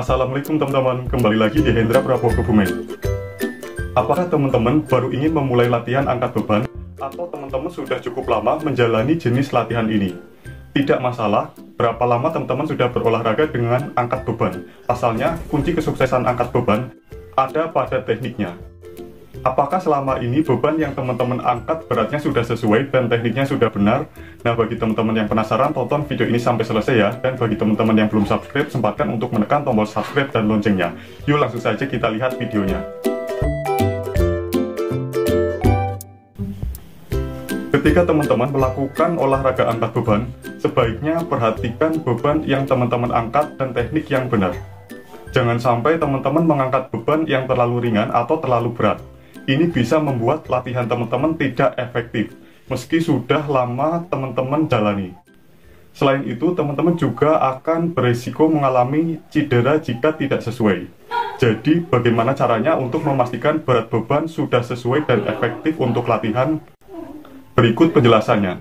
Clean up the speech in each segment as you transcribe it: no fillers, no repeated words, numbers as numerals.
Assalamualaikum teman-teman, kembali lagi di Hendra Prabowo Kebumen. Apakah teman-teman baru ingin memulai latihan angkat beban, atau teman-teman sudah cukup lama menjalani jenis latihan ini? Tidak masalah, berapa lama teman-teman sudah berolahraga dengan angkat beban. Pasalnya, kunci kesuksesan angkat beban ada pada tekniknya. Apakah selama ini beban yang teman-teman angkat beratnya sudah sesuai dan tekniknya sudah benar? Nah, bagi teman-teman yang penasaran, tonton video ini sampai selesai ya. Dan bagi teman-teman yang belum subscribe, sempatkan untuk menekan tombol subscribe dan loncengnya. Yuk langsung saja kita lihat videonya. Ketika teman-teman melakukan olahraga angkat beban, sebaiknya perhatikan beban yang teman-teman angkat dan teknik yang benar. Jangan sampai teman-teman mengangkat beban yang terlalu ringan atau terlalu berat. Ini bisa membuat latihan teman-teman tidak efektif, meski sudah lama teman-teman jalani. Selain itu, teman-teman juga akan berisiko mengalami cedera jika tidak sesuai. Jadi, bagaimana caranya untuk memastikan berat beban sudah sesuai dan efektif untuk latihan? Berikut penjelasannya.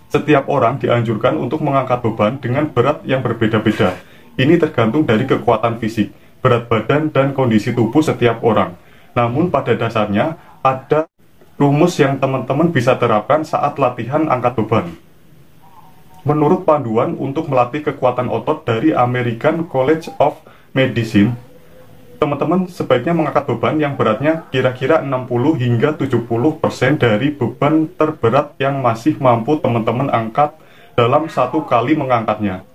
Setiap orang dianjurkan untuk mengangkat beban dengan berat yang berbeda-beda. Ini tergantung dari kekuatan fisik, berat badan, dan kondisi tubuh setiap orang. Namun pada dasarnya ada rumus yang teman-teman bisa terapkan saat latihan angkat beban. Menurut panduan untuk melatih kekuatan otot dari American College of Medicine, teman-teman sebaiknya mengangkat beban yang beratnya kira-kira 60 hingga 70% dari beban terberat yang masih mampu teman-teman angkat dalam satu kali mengangkatnya.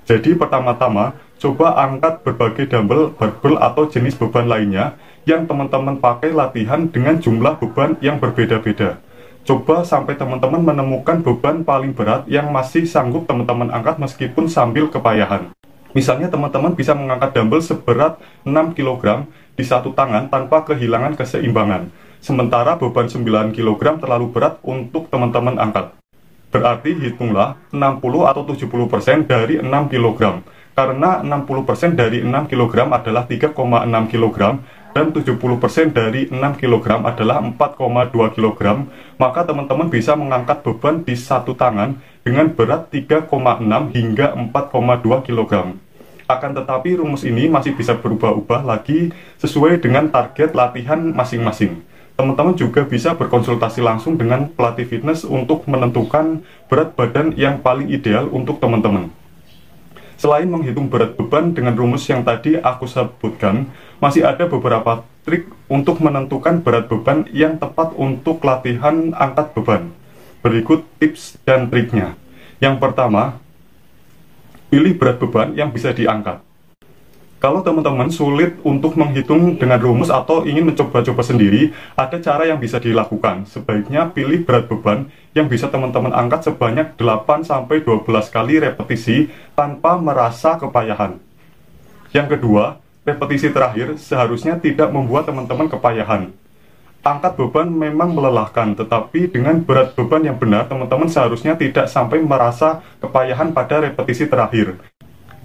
Jadi pertama-tama, coba angkat berbagai dumbbell, barbel, atau jenis beban lainnya yang teman-teman pakai latihan dengan jumlah beban yang berbeda-beda. Coba sampai teman-teman menemukan beban paling berat yang masih sanggup teman-teman angkat meskipun sambil kepayahan. Misalnya teman-teman bisa mengangkat dumbbell seberat 6 kg di satu tangan tanpa kehilangan keseimbangan. Sementara beban 9 kg terlalu berat untuk teman-teman angkat. Berarti hitunglah 60 atau 70% dari 6 kg. Karena 60% dari 6 kg adalah 3,6 kg dan 70% dari 6 kg adalah 4,2 kg, maka teman-teman bisa mengangkat beban di satu tangan dengan berat 3,6 hingga 4,2 kg. Akan tetapi rumus ini masih bisa berubah-ubah lagi sesuai dengan target latihan masing-masing. Teman-teman juga bisa berkonsultasi langsung dengan pelatih fitness untuk menentukan berat badan yang paling ideal untuk teman-teman. Selain menghitung berat beban dengan rumus yang tadi aku sebutkan, masih ada beberapa trik untuk menentukan berat beban yang tepat untuk latihan angkat beban. Berikut tips dan triknya. Yang pertama, pilih berat beban yang bisa diangkat. Kalau teman-teman sulit untuk menghitung dengan rumus atau ingin mencoba-coba sendiri, ada cara yang bisa dilakukan. Sebaiknya pilih berat beban yang bisa teman-teman angkat sebanyak 8-12 kali repetisi tanpa merasa kepayahan. Yang kedua, repetisi terakhir seharusnya tidak membuat teman-teman kepayahan. Angkat beban memang melelahkan, tetapi dengan berat beban yang benar, teman-teman seharusnya tidak sampai merasa kepayahan pada repetisi terakhir.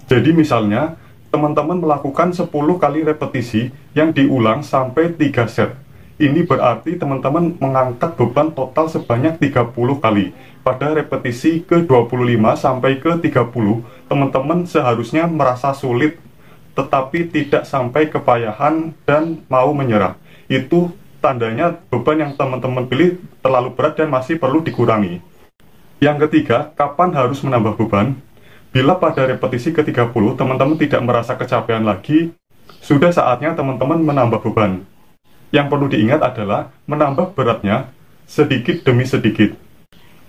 Jadi misalnya, teman-teman melakukan 10 kali repetisi yang diulang sampai 3 set. Ini berarti teman-teman mengangkat beban total sebanyak 30 kali. Pada repetisi ke-25 sampai ke-30, teman-teman seharusnya merasa sulit, tetapi tidak sampai kepayahan dan mau menyerah. Itu tandanya beban yang teman-teman pilih terlalu berat dan masih perlu dikurangi. Yang ketiga, kapan harus menambah beban? Bila pada repetisi ke-30 teman-teman tidak merasa kecapean lagi, sudah saatnya teman-teman menambah beban. Yang perlu diingat adalah menambah beratnya sedikit demi sedikit.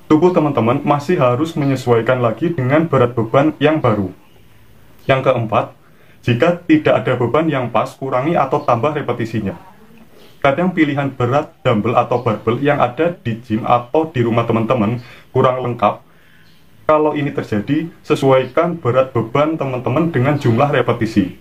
Tubuh teman-teman masih harus menyesuaikan lagi dengan berat beban yang baru. Yang keempat, jika tidak ada beban yang pas, kurangi atau tambah repetisinya. Kadang pilihan berat dumbbell atau barbel yang ada di gym atau di rumah teman-teman kurang lengkap. Kalau ini terjadi, sesuaikan berat beban teman-teman dengan jumlah repetisi.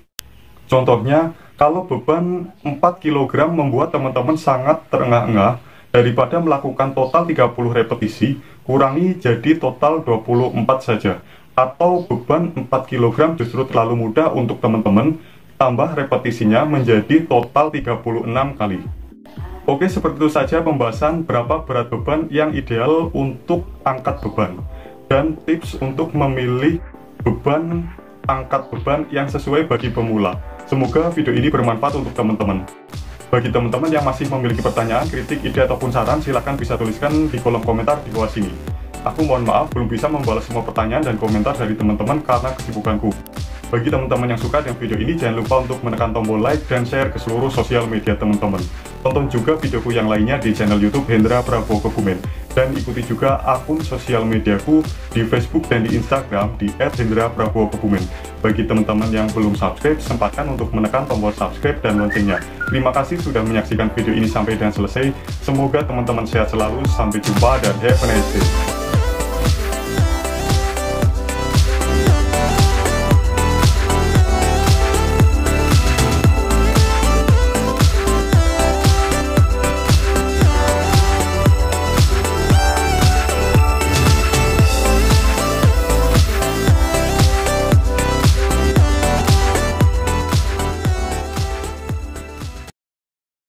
Contohnya, kalau beban 4 kg membuat teman-teman sangat terengah-engah, daripada melakukan total 30 repetisi, kurangi jadi total 24 saja. Atau beban 4 kg justru terlalu mudah untuk teman-teman, tambah repetisinya menjadi total 36 kali. Oke, seperti itu saja pembahasan berapa berat beban yang ideal untuk angkat beban. Dan tips untuk memilih beban angkat beban yang sesuai bagi pemula. Semoga video ini bermanfaat untuk teman-teman. Bagi teman-teman yang masih memiliki pertanyaan, kritik, ide, ataupun saran, silahkan bisa tuliskan di kolom komentar di bawah sini. Aku mohon maaf belum bisa membalas semua pertanyaan dan komentar dari teman-teman karena kesibukanku. Bagi teman-teman yang suka dengan video ini, jangan lupa untuk menekan tombol like dan share ke seluruh sosial media teman-teman. Tonton juga videoku yang lainnya di channel YouTube Hendra Prabowo Kebumen. Dan ikuti juga akun sosial mediaku di Facebook dan di Instagram di @hendra_prabowo_kebumen. Bagi teman-teman yang belum subscribe, sempatkan untuk menekan tombol subscribe dan loncengnya. Terima kasih sudah menyaksikan video ini sampai dan selesai. Semoga teman-teman sehat selalu. Sampai jumpa dan have a nice day.